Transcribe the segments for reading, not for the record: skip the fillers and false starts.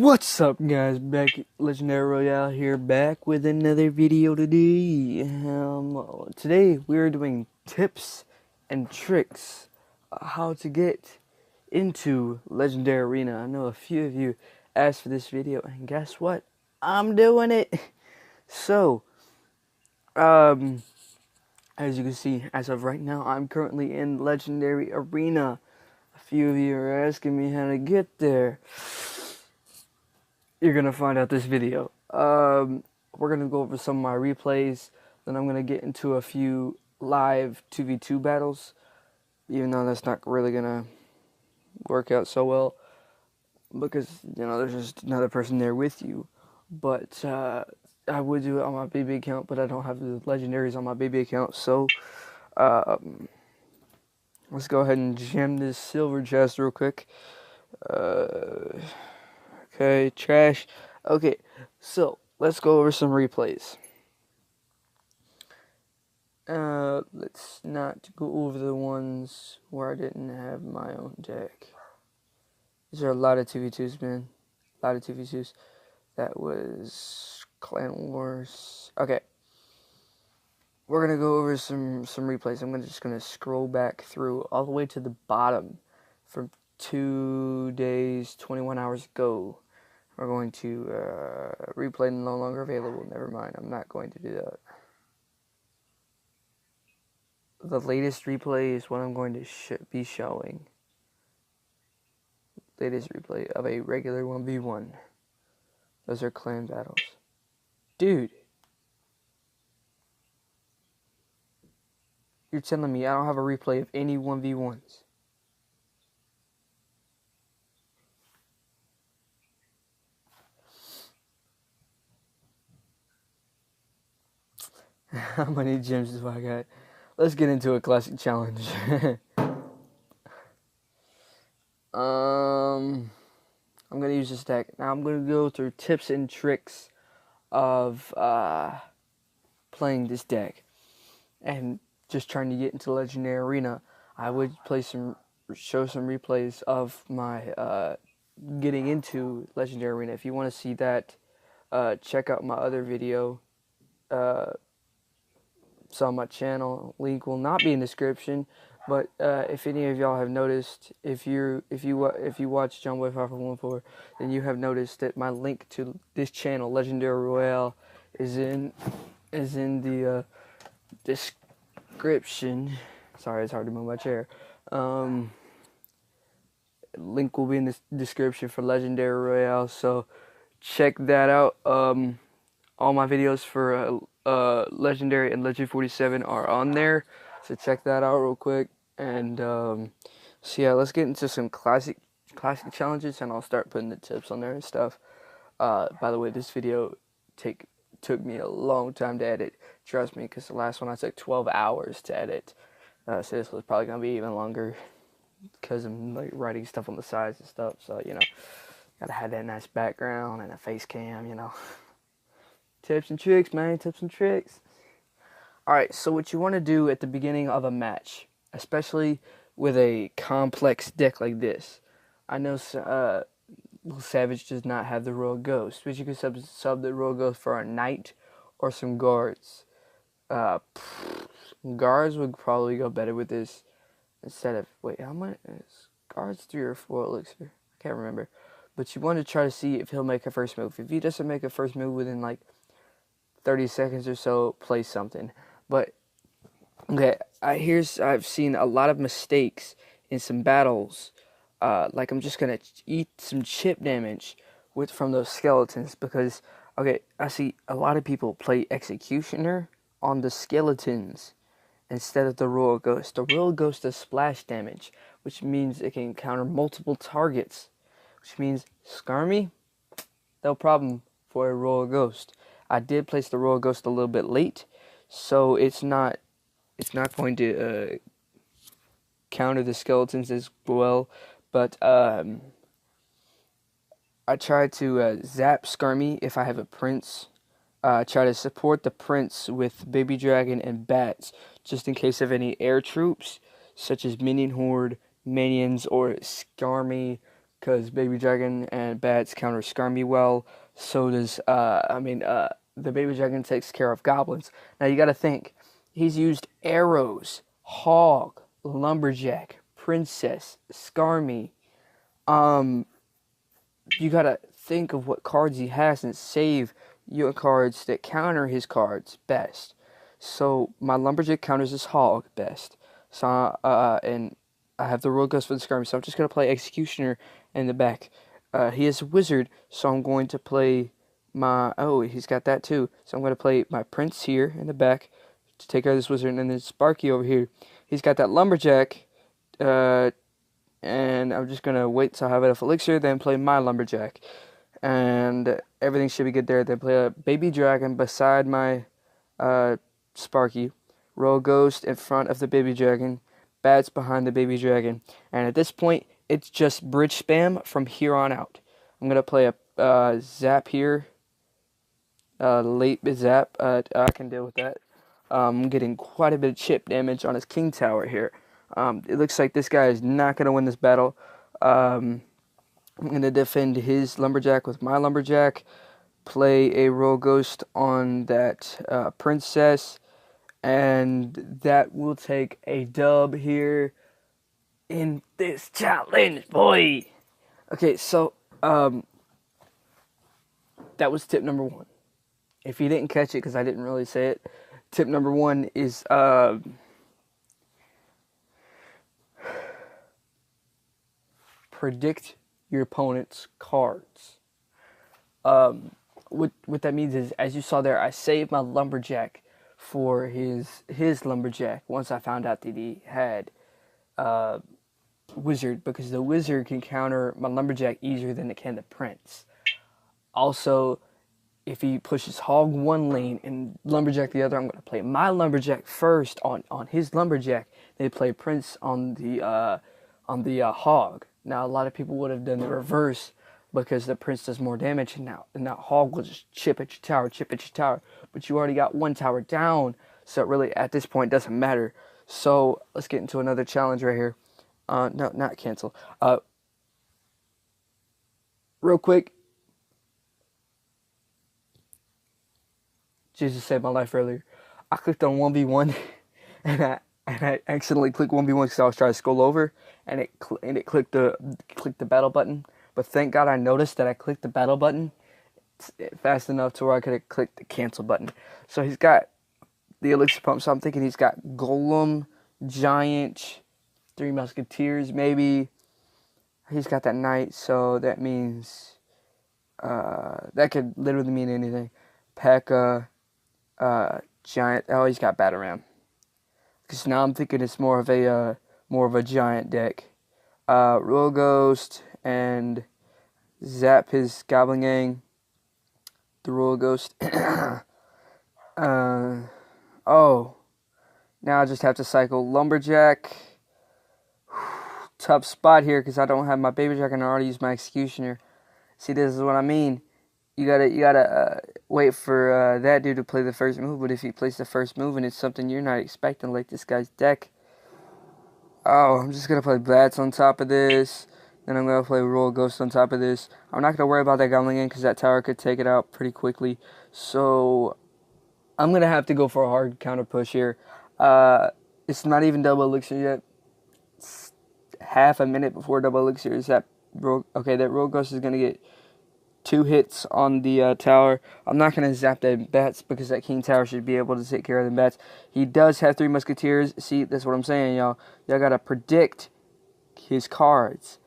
What's up, guys? Back at Legendary Royale here, back with another video today. Today we are doing tips and tricks how to get into Legendary Arena. I know a few of you asked for this video, and guess what? I'm doing it. So, as you can see, as of right now, I'm currently in Legendary Arena. A few of you are asking me how to get there. You're gonna find out this video. We're gonna go over some of my replays. Then I'm gonna get into a few live 2v2 battles, even though that's not really gonna work out so well because there's just another person there with you. But I would do it on my BB account, but I don't have the legendaries on my BB account. So let's go ahead and gem this silver chest real quick. Okay, trash. Okay, so let's go over some replays. Let's not go over the ones where I didn't have my own deck. These are a lot of 2v2s, man. A lot of 2v2s. That was Clan Wars. Okay. We're gonna go over some replays. I'm just gonna scroll back through all the way to the bottom from 2 days, 21 hours ago. We're going to replay no longer available. Never mind. I'm not going to do that. The latest replay is what I'm going to be showing. Latest replay of a regular 1v1. Those are clan battles. Dude. You're telling me I don't have a replay of any 1v1s? How many gems do I got? Let's get into a classic challenge. I'm gonna use this deck. Now I'm gonna go through tips and tricks of playing this deck and just trying to get into Legendary Arena. I would show some replays of my getting into Legendary Arena. If you want to see that, check out my other video. It's on my channel. Link will not be in the description. But if any of y'all have noticed, if you watch John Boy 5414, then you have noticed that my link to this channel, Legendary Royale, is in the description. Sorry, it's hard to move my chair. Link will be in the description for Legendary Royale, so check that out. All my videos for Legendary and Legend 47 are on there, so check that out real quick. And so yeah, let's get into some classic challenges, and I'll start putting the tips on there and stuff. By the way, this video took me a long time to edit. Trust me, because the last one I took 12 hours to edit. So this was probably gonna be even longer because I'm like writing stuff on the sides and stuff. So gotta have that nice background and a face cam. Tips and tricks, man. Tips and tricks. Alright, so what you want to do at the beginning of a match, especially with a complex deck like this. I know Savage does not have the Royal Ghost, but you can sub the Royal Ghost for a Knight or some guards. Guards would probably go better with this instead of... Wait, how much is guards? 3 or 4 elixir? I can't remember. But you want to try to see if he'll make a first move. If he doesn't make a first move within like 30 seconds or so, play something. But okay, I've seen a lot of mistakes in some battles. Like I'm just gonna eat some chip damage from those skeletons because okay, I see a lot of people play Executioner on the skeletons instead of the Royal Ghost. The Royal Ghost does splash damage, which means it can counter multiple targets, which means Skarmy, no problem for a Royal Ghost. I did place the Royal Ghost a little bit late, so it's not going to counter the skeletons as well. But I try to zap Skarmy if I have a Prince. Try to support the Prince with Baby Dragon and Bats, just in case of any air troops, such as Minion Horde, Minions, or Skarmy because Baby Dragon and bats counter Skarmy well. So does the Baby Dragon takes care of goblins. Now you got to think, he's used arrows, hog, lumberjack, princess, Skarmy. You got to think of what cards he has and save your cards that counter his cards best. So my lumberjack counters his hog best. So and I have the Royal Ghost for the Skarmy, so I'm just gonna play Executioner in the back. He is a wizard, so I'm going to play my he's got that too. So I'm gonna play my Prince here in the back to take out this wizard, and then Sparky over here. He's got that lumberjack, and I'm just gonna wait till I have enough elixir, then play my lumberjack, and everything should be good there. Then play a Baby Dragon beside my Sparky, Royal Ghost in front of the Baby Dragon, bats behind the Baby Dragon, and at this point it's just bridge spam from here on out. I'm gonna play a zap here, late zap. I can deal with that. I'm getting quite a bit of chip damage on his King Tower here. It looks like this guy is not gonna win this battle. I'm gonna defend his lumberjack with my lumberjack, play a Royal Ghost on that princess, and that will take a dub here in this challenge, boy. Okay, so that was tip number 1. If you didn't catch it, because I didn't really say it, tip number 1 is predict your opponent's cards. What that means is, as you saw there, I saved my lumberjack for his lumberjack once I found out that he had wizard, because the wizard can counter my lumberjack easier than it can the prince. Also, if he pushes hog one lane and lumberjack the other, I'm going to play my lumberjack first on his lumberjack, then play prince on the hog. Now a lot of people would have done the reverse, because the prince does more damage, and now hog will just chip at your tower, but you already got one tower down, so it really at this point doesn't matter. So let's get into another challenge right here. No, not cancel. Real quick, Jesus saved my life earlier. I clicked on 1v1 and I accidentally clicked 1v1 because I was trying to scroll over, and it clicked the battle button. But thank God I noticed that I clicked the battle button fast enough to where I could have clicked the cancel button. So he's got the elixir pump, so I'm thinking he's got Golem, Giant, 3 Musketeers maybe. He's got that Knight, so that means that could literally mean anything. P.E.K.K.A, Giant. Oh, he's got Batarang. Because now I'm thinking it's more of a giant deck. Royal Ghost and zap his Goblin Gang. The Royal Ghost. Oh, now I just have to cycle Lumberjack. Tough spot here because I don't have my Baby Dragon. I already used my Executioner. See, this is what I mean. You gotta wait for that dude to play the first move. But if he plays the first move and it's something you're not expecting, like this guy's deck, oh, I'm just gonna play Bats on top of this. Then I'm gonna play Royal Ghost on top of this. I'm not gonna worry about that Goblin Gang because that tower could take it out pretty quickly. So I'm gonna have to go for a hard counter push here. It's not even double elixir yet. It's half a minute before double elixir. Is that okay? That Royal Ghost is gonna get 2 hits on the tower. I'm not going to zap the bats because that King Tower should be able to take care of the bats. He does have 3 Musketeers. See, that's what I'm saying, y'all. Y'all got to predict his cards.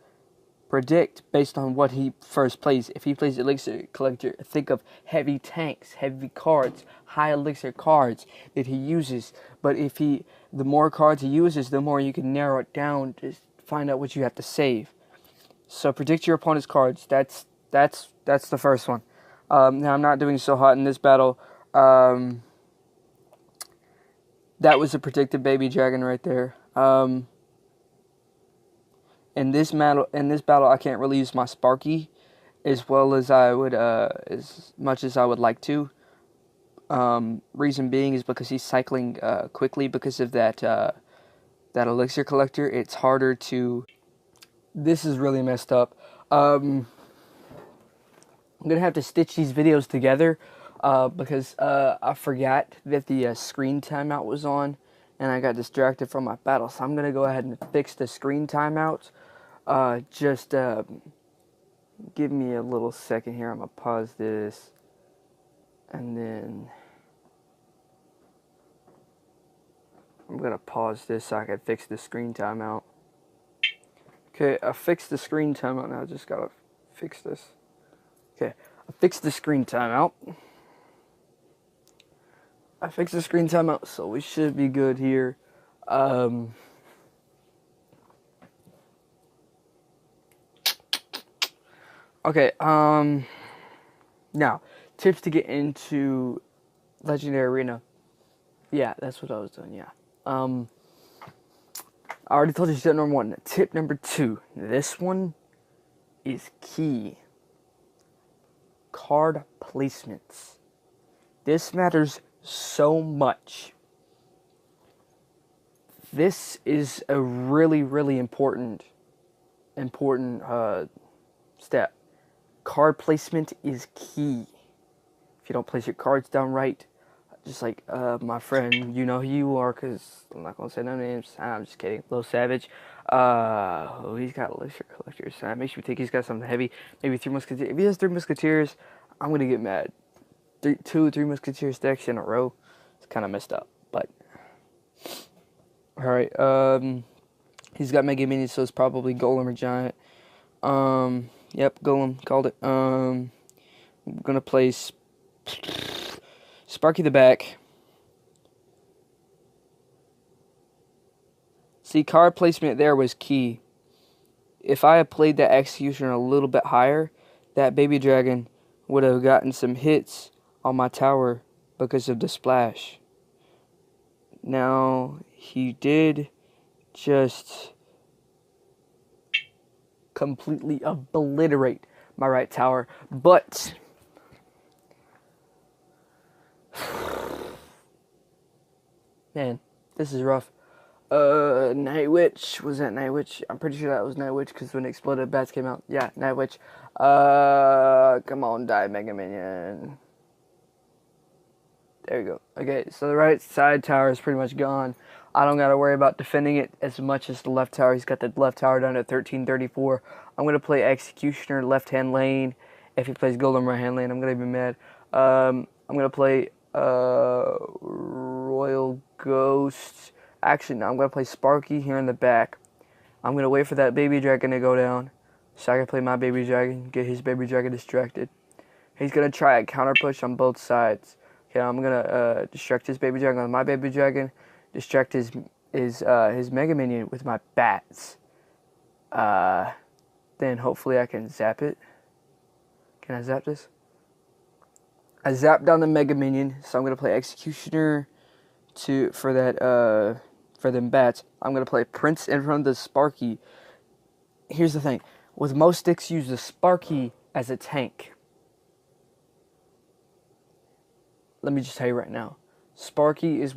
Predict based on what he first plays. If he plays Elixir Collector, think of heavy tanks, heavy cards, high elixir cards that he uses. But if the more cards he uses, the more you can narrow it down to find out what you have to save. So predict your opponent's cards. That's the first one. Now, I'm not doing so hot in this battle. That was a predicted Baby Dragon right there. In this battle, I can't really use my Sparky as well as I would, as much as I would like to. Reason being is because he's cycling quickly because of that Elixir Collector. It's harder to. This is really messed up. I'm gonna have to stitch these videos together because I forgot that the screen timeout was on, and I got distracted from my battle. So I'm gonna go ahead and fix the screen timeout. Just give me a little second here. I'm gonna pause this, and then I'm gonna pause this so I can fix the screen timeout. Okay, I fixed the screen timeout. Now I just gotta fix this. Okay, I fixed the screen timeout. So we should be good here. Okay, now, tips to get into Legendary Arena. Yeah, that's what I was doing, yeah. I already told you tip number 1. Tip number 2. This one is key. Card placements. This matters so much. This is a really, really important step. Card placement is key. If you don't place your cards down right, just like my friend, you know who you are, because I'm not going to say no names. I'm just kidding. Lil Savage. He's got Elixir Collectors. That makes me think he's got something heavy. Maybe 3 Musketeers. If he has 3 Musketeers, I'm going to get mad. 2 or 3 Musketeers stacks in a row. It's kind of messed up, but... Alright, he's got Mega Minions, so it's probably Golem or Giant. Yep, Golem, called it. I'm gonna place Sparky the back. See, card placement there was key. If I had played that Executioner a little bit higher, that Baby Dragon would have gotten some hits on my tower because of the splash. Now, he did just completely obliterate my right tower, but man, this is rough. Night Witch, was that Night Witch? I'm pretty sure that was Night Witch, because when Exploded Bats came out, yeah, Night Witch. Come on, die, Mega Minion. There you go. Okay, so the right side tower is pretty much gone. I don't got to worry about defending it as much as the left tower. He's got the left tower down at 1334. I'm going to play Executioner left-hand lane. If he plays Golem right-hand lane, I'm going to be mad. I'm going to play Royal Ghost. Actually, no, I'm going to play Sparky here in the back. I'm going to wait for that Baby Dragon to go down so I can play my Baby Dragon, get his Baby Dragon distracted. He's going to try a counter push on both sides. Okay, I'm going to distract his Baby Dragon with my Baby Dragon, distract his Mega Minion with my bats. Then hopefully I can zap it. Can I zap this? I zapped down the Mega Minion, so I'm going to play Executioner for them bats. I'm going to play Prince in front of the Sparky. Here's the thing. With most decks, use the Sparky as a tank. Let me just tell you right now. Sparky is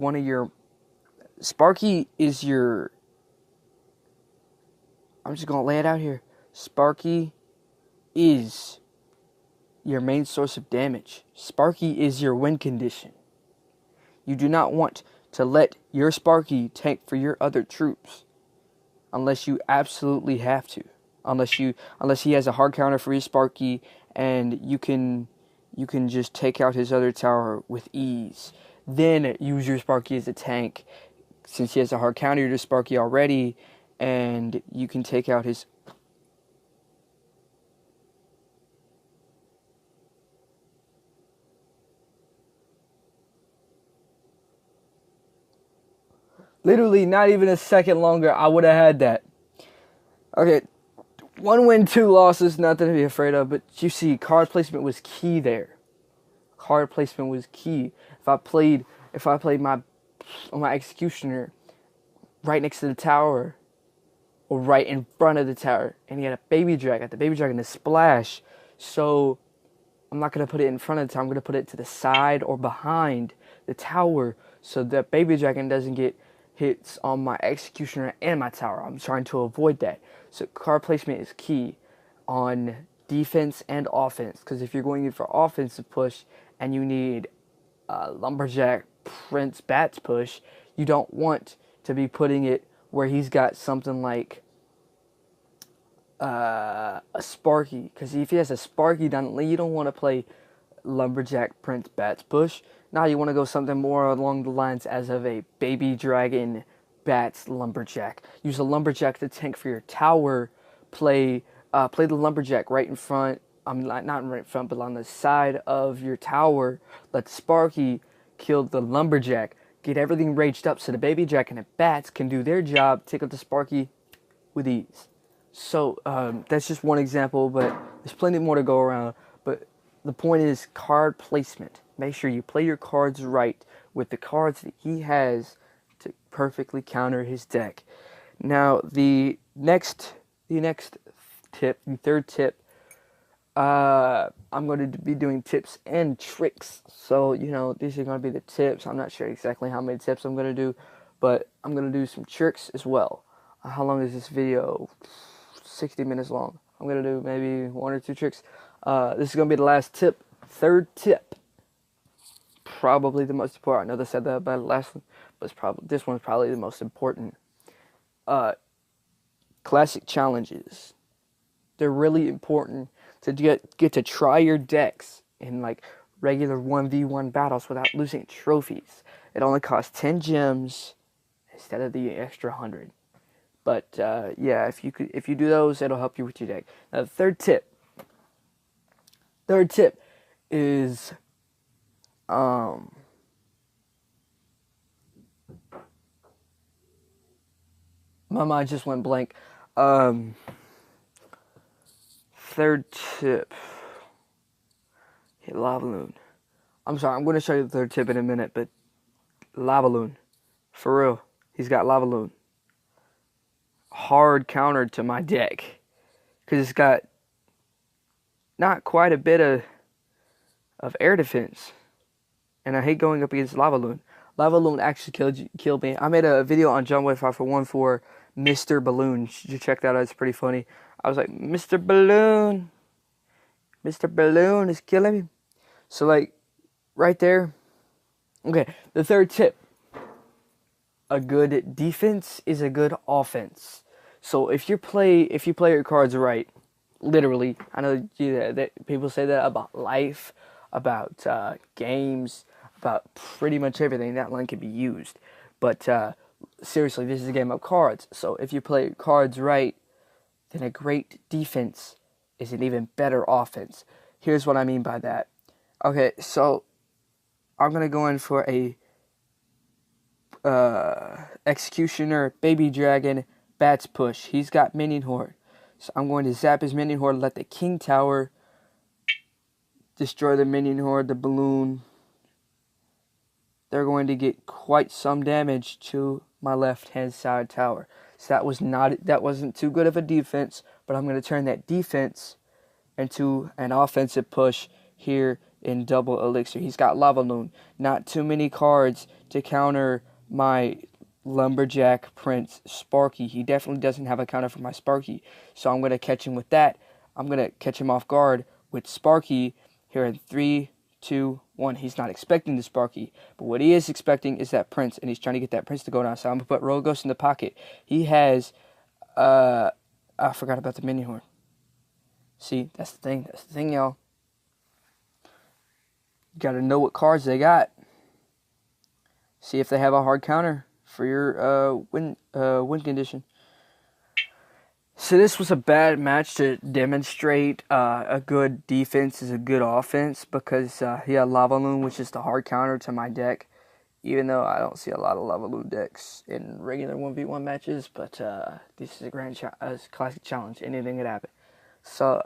your... I'm just going to lay it out here. Sparky is your main source of damage. Sparky is your win condition. You do not want to let your Sparky tank for your other troops unless you absolutely have to. Unless he has a hard counter for his Sparky and you can just take out his other tower with ease. Then use your Sparky as a tank since he has a hard counter to Sparky already, and you can take out his... Literally, not even a second longer, I would have had that. Okay, 1 win, 2 losses, nothing to be afraid of, but you see, card placement was key there. Card placement was key. If I played my Executioner right next to the tower, or right in front of the tower, and he had a Baby Dragon, the Baby Dragon to splash, so I'm not going to put it in front of the tower, I'm going to put it to the side or behind the tower, so that Baby Dragon doesn't get hits on my Executioner and my tower. I'm trying to avoid that. So card placement is key. on defense and offense. Because if you're going in for offensive push and you need Lumberjack Prince Bats push, you don't want to be putting it where he's got something like a Sparky. Because if he has a Sparky down the lane, you don't want to play Lumberjack Prince Bats push. Now you want to go something more along the lines as of a Baby Dragon Bats Lumberjack. Use a Lumberjack to tank for your tower. Play the Lumberjack right in front. Not right in front, but on the side of your tower. Let Sparky kill the Lumberjack. Get everything raged up so the Baby Dragon and the Bats can do their job. Take out the Sparky with ease. So that's just one example, but there's plenty more to go around. But the point is card placement. Make sure you play your cards right with the cards that he has to perfectly counter his deck. Now, the next tip, the third tip, I'm going to be doing tips and tricks. So, these are going to be the tips. I'm not sure exactly how many tips I'm going to do, but I'm going to do some tricks as well. How long is this video? 60 minutes long. I'm going to do maybe 1 or 2 tricks. This is going to be the last tip. Third tip. Probably the most important. I know they said that about the last one, but this one's probably the most important. Classic challenges. They're really important to get to try your decks in like regular 1v1 battles without losing trophies. It only costs 10 gems instead of the extra 100. But yeah, if you do those, it'll help you with your deck. Now, the third tip is my mind just went blank. Third tip. Hit Lavaloon. I'm sorry, I'm going to show you the third tip in a minute, but Lavaloon. For real. He's got Lavaloon. Hard counter to my deck. Because it's got not quite a bit of air defense. And I hate going up against Lavaloon. Lavaloon actually killed me. I made a video on John Wick 541 for Mr. Balloon. You should check that out. It's pretty funny. I was like, Mr. Balloon is killing me. So, like, right there. Okay, the third tip. A good defense is a good offense. So if you play your cards right, literally, I know that people say that about life, about games, about pretty much everything. That line can be used. But seriously, this is a game of cards. So if you play cards right, then a great defense is an even better offense. Here's what I mean by that. Okay, so I'm going to go in for a Executioner, Baby Dragon, Bats push. He's got Minion Horde. So I'm going to zap his Minion Horde, let the King Tower destroy the Minion Horde, the Balloon. They're going to get quite some damage to my left-hand side tower. So that wasn't too good of a defense, but I'm going to turn that defense into an offensive push here in Double Elixir. He's got Lavaloon. Not too many cards to counter my Lumberjack Prince Sparky. He definitely doesn't have a counter for my Sparky. So I'm going to catch him with that. I'm going to catch him off guard with Sparky here in 3, 2, 1. He's not expecting the Sparky, but what he is expecting is that Prince, and he's trying to get that Prince to go down. So I'm going to put Royal Ghost in the pocket. He has, I forgot about the Minion Horde. See, that's the thing, y'all. You got to know what cards they got. See if they have a hard counter for your win condition. So this was a bad match to demonstrate a good defense is a good offense because he had Lavaloon, which is the hard counter to my deck. Even though I don't see a lot of Lavaloon decks in regular 1v1 matches, but this is a classic challenge. Anything could happen. So,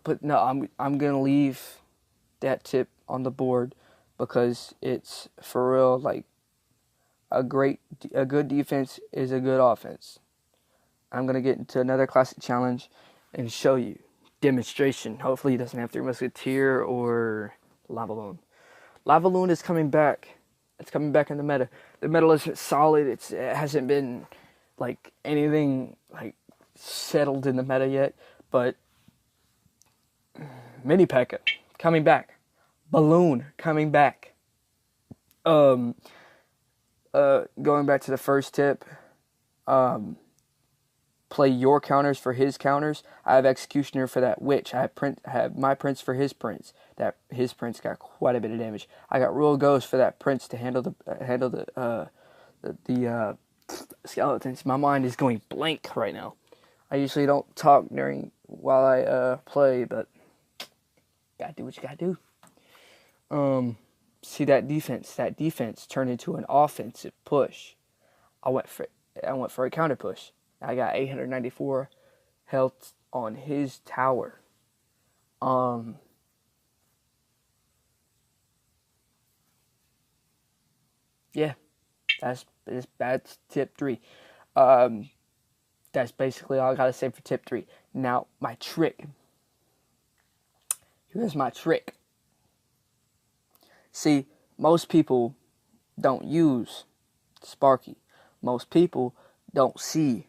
but no, I'm gonna leave that tip on the board because it's for real. Like a good defense is a good offense. I'm going to get into another classic challenge and show you. Demonstration. Hopefully he doesn't have Three Musketeer or Lavaloon. Lavaloon is coming back. It's coming back in the meta. The meta isn't solid. It hasn't been like anything like settled in the meta yet. But Mini P.E.K.K.A. coming back. Balloon coming back. Going back to the first tip, play your counters for his counters. I have Executioner for that witch. I have my Prince for his Prince. That his Prince got quite a bit of damage. I got Royal Ghost for that Prince to handle the skeletons. My mind is going blank right now. I usually don't talk while I play, but gotta do what you gotta do. See that defense turned into an offensive push. I went for a counter push. I got 894 health on his tower. Yeah, that's tip 3. That's basically all I gotta say for tip 3. Now my trick. Here's my trick. See, most people don't use Sparky. Most people don't see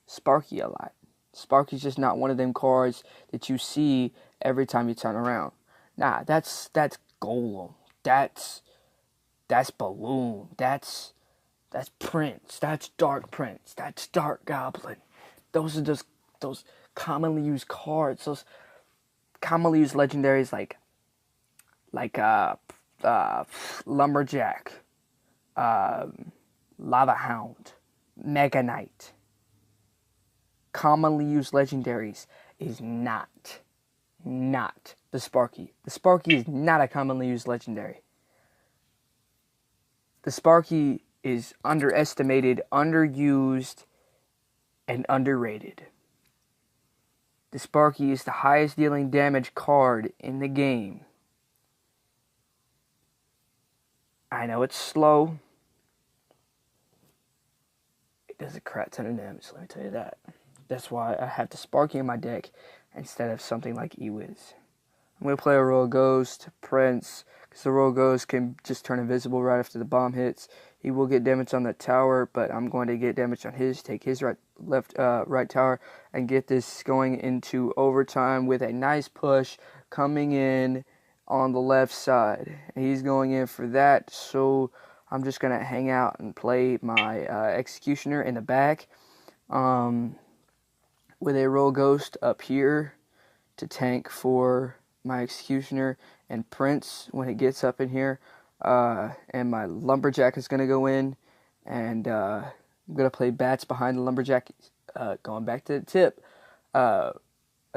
Sparky a lot. Sparky's just not one of them cards that you see every time you turn around. Nah, that's Golem. That's Balloon. That's Prince. That's Dark Prince. That's Dark Goblin. Those are just those commonly used cards. Those commonly used legendaries like Lumberjack, Lava Hound, Mega Knight. Commonly used legendaries is not the Sparky. The Sparky is not a commonly used legendary. The Sparky is underestimated, underused, and underrated. The Sparky is the highest dealing damage card in the game. I know it's slow. It does a crap ton of damage, let me tell you that. That's why I have the Sparky in my deck instead of something like Ewiz. I'm going to play a Royal Ghost, Prince, because the Royal Ghost can just turn invisible right after the bomb hits. He will get damage on the tower, but I'm going to get damage on his, take his right tower, and get this going into overtime with a nice push coming in on the left side. He's going in for that, so I'm just going to hang out and play my Executioner in the back with a Royal Ghost up here to tank for my Executioner and Prince when it gets up in here. And my Lumberjack is going to go in, and I'm going to play Bats behind the Lumberjack. Going back to the tip, a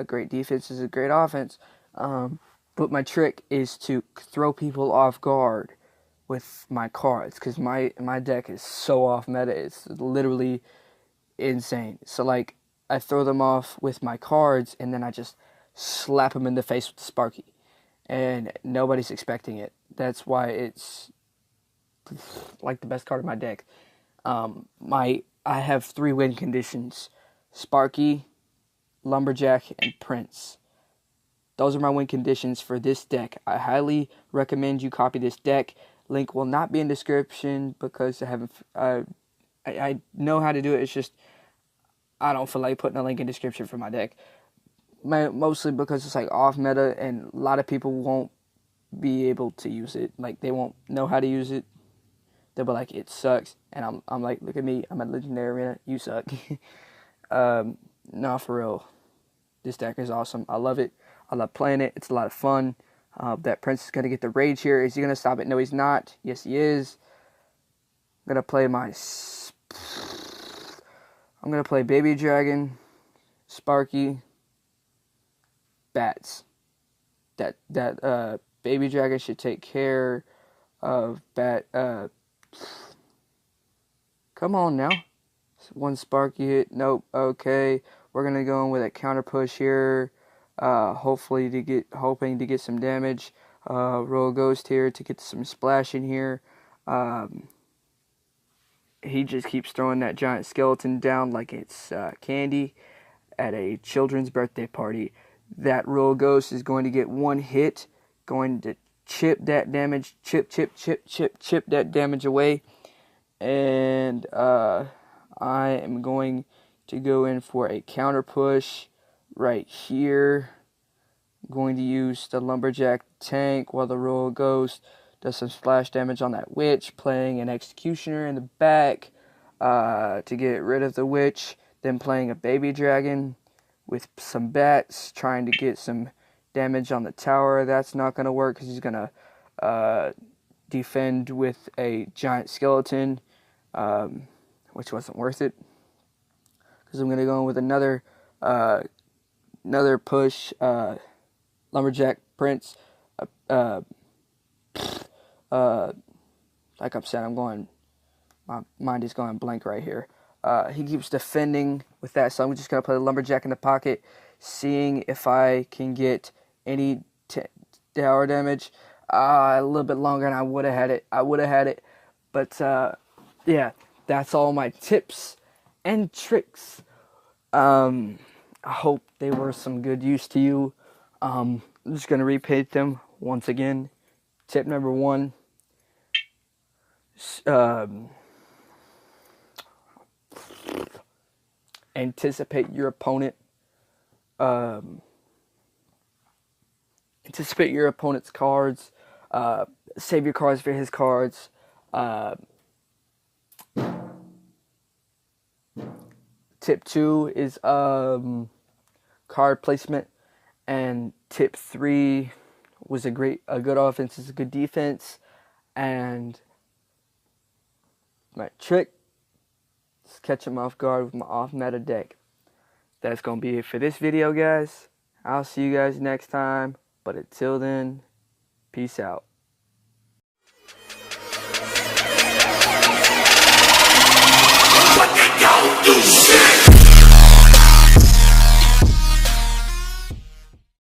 great defense is a great offense, but my trick is to throw people off guard with my cards, because my deck is so off meta, it's literally insane. So like, I throw them off with my cards, and then I just slap them in the face with the Sparky, and nobody's expecting it. That's why it's like the best card in my deck. I have 3 win conditions: Sparky, Lumberjack, and Prince. Those are my win conditions for this deck. I highly recommend you copy this deck. Link will not be in description because I know how to do it. It's just I don't feel like putting a link in description for my deck. Mostly because it's like off meta, and a lot of people won't be able to use it. Like, they won't know how to use it. They'll be like, it sucks. And I'm like, look at me, I'm a legendary arena, you suck. Nah, for real. This deck is awesome. I love it. I love playing it. It's a lot of fun. That Prince is going to get the rage here. Is he going to stop it? No, he's not. Yes, he is. I'm going to play Baby Dragon, Sparky, Bats. That Baby Dragon should take care of Bat. Come on now. One Sparky hit. Nope. Okay. We're gonna go in with a counter push here. Hoping to get some damage. Royal Ghost here to get some splash in here. He just keeps throwing that giant skeleton down like it's candy at a children's birthday party. That Royal Ghost is going to get one hit, going to chip that damage, chip that damage away. And I am going to go in for a counter push right here. going to use the Lumberjack tank while the Royal Ghost does some splash damage on that witch, playing an Executioner in the back to get rid of the witch, then playing a baby dragon with some bats, trying to get some damage on the tower. That's not going to work because he's going to defend with a giant skeleton, which wasn't worth it. Because I'm going to go in with another push, Lumberjack Prince. Like I'm saying, my mind is going blank right here. He keeps defending with that, so I'm just going to play the Lumberjack in the pocket, seeing if I can get any tower damage. A little bit longer and I would have had it. But, yeah, that's all my tips and tricks. I hope they were some good use to you. I'm just going to repeat them once again. Tip number 1. Anticipate your opponent. Anticipate your opponent's cards. Save your cards for his cards. Tip 2 is card placement, and tip 3 was a good offense is a good defense, and my trick is catch him off guard with my off-meta deck. That's gonna be it for this video, guys. I'll see you guys next time, but until then, peace out.